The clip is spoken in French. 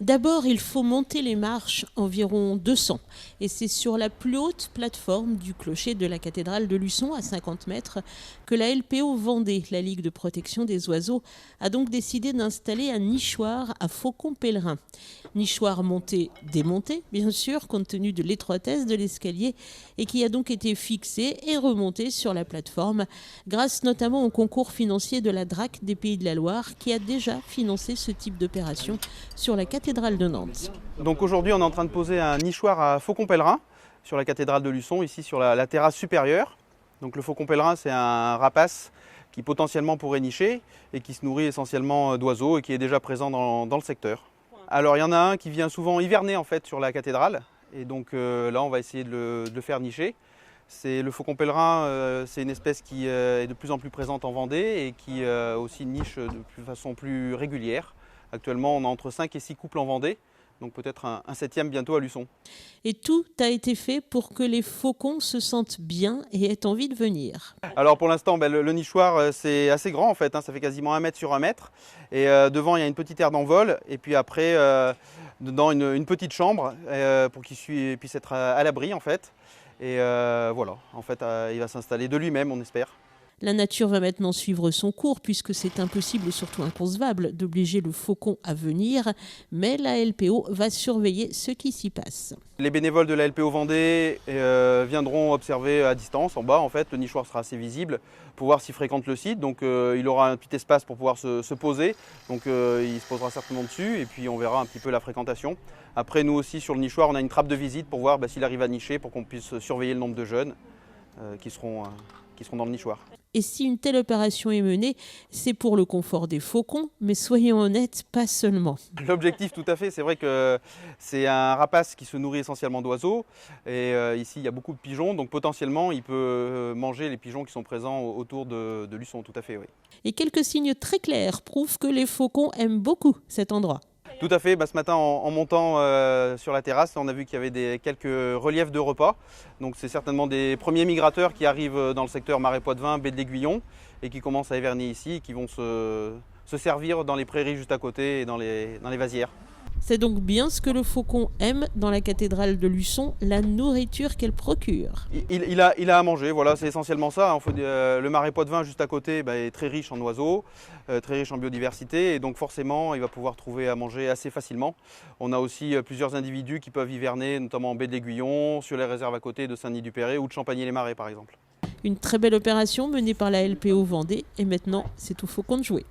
D'abord, il faut monter les marches, environ 200. Et c'est sur la plus haute plateforme du clocher de la cathédrale de Luçon, à 50 mètres, que la LPO Vendée, la Ligue de protection des oiseaux, a donc décidé d'installer un nichoir à faucons pèlerins. Nichoir monté-démonté, bien sûr, compte tenu de l'étroitesse de l'escalier, et qui a donc été fixé et remonté sur la plateforme, grâce notamment au concours financier de la DRAC des Pays de la Loire, qui a déjà financé ce type d'opération sur la cathédrale de Nantes. Donc aujourd'hui, on est en train de poser un nichoir à faucons pèlerins sur la cathédrale de Luçon, ici sur la terrasse supérieure. Donc le faucon pèlerin, c'est un rapace qui potentiellement pourrait nicher et qui se nourrit essentiellement d'oiseaux et qui est déjà présent dans le secteur. Alors il y en a un qui vient souvent hiverner en fait sur la cathédrale et donc là on va essayer de le faire nicher. Le faucon pèlerin, c'est une espèce qui est de plus en plus présente en Vendée et qui aussi niche de façon plus régulière. Actuellement, on a entre 5 et 6 couples en Vendée, donc peut-être un 7e bientôt à Luçon. Et tout a été fait pour que les faucons se sentent bien et aient envie de venir. Alors pour l'instant, le nichoir, c'est assez grand en fait, ça fait quasiment 1 mètre sur 1 mètre. Et devant, il y a une petite aire d'envol, et puis après, dedans, une petite chambre pour qu'il puisse être à l'abri en fait. Et voilà, en fait, il va s'installer de lui-même, on espère. La nature va maintenant suivre son cours puisque c'est impossible et surtout inconcevable d'obliger le faucon à venir, mais la LPO va surveiller ce qui s'y passe. Les bénévoles de la LPO Vendée viendront observer à distance, en bas en fait, le nichoir sera assez visible pour voir s'il fréquente le site, donc il aura un petit espace pour pouvoir se poser, donc il se posera certainement dessus et puis on verra un petit peu la fréquentation. Après nous aussi sur le nichoir on a une trappe de visite pour voir s'il arrive à nicher, pour qu'on puisse surveiller le nombre de jeunes qui seront dans le nichoir. Et si une telle opération est menée, c'est pour le confort des faucons, mais soyons honnêtes, pas seulement. L'objectif, tout à fait, c'est vrai que c'est un rapace qui se nourrit essentiellement d'oiseaux. Et ici, il y a beaucoup de pigeons, donc potentiellement, il peut manger les pigeons qui sont présents autour de Luçon, tout à fait, oui. Et quelques signes très clairs prouvent que les faucons aiment beaucoup cet endroit. Tout à fait, ce matin en montant sur la terrasse, on a vu qu'il y avait quelques reliefs de repas. Donc c'est certainement des premiers migrateurs qui arrivent dans le secteur Marais-Poitevin, baie de l'Aiguillon et qui commencent à hiverner ici et qui vont se servir dans les prairies juste à côté et dans les vasières. C'est donc bien ce que le faucon aime dans la cathédrale de Luçon, la nourriture qu'elle procure. Il a à manger, voilà, c'est essentiellement ça. Le Marais Poitevin juste à côté est très riche en oiseaux, très riche en biodiversité et donc forcément il va pouvoir trouver à manger assez facilement. On a aussi plusieurs individus qui peuvent hiverner, notamment en baie de l'Aiguillon, sur les réserves à côté de Saint-Denis-du-Péret ou de Champagny-les-Marais par exemple. Une très belle opération menée par la LPO Vendée et maintenant c'est au faucon de jouer.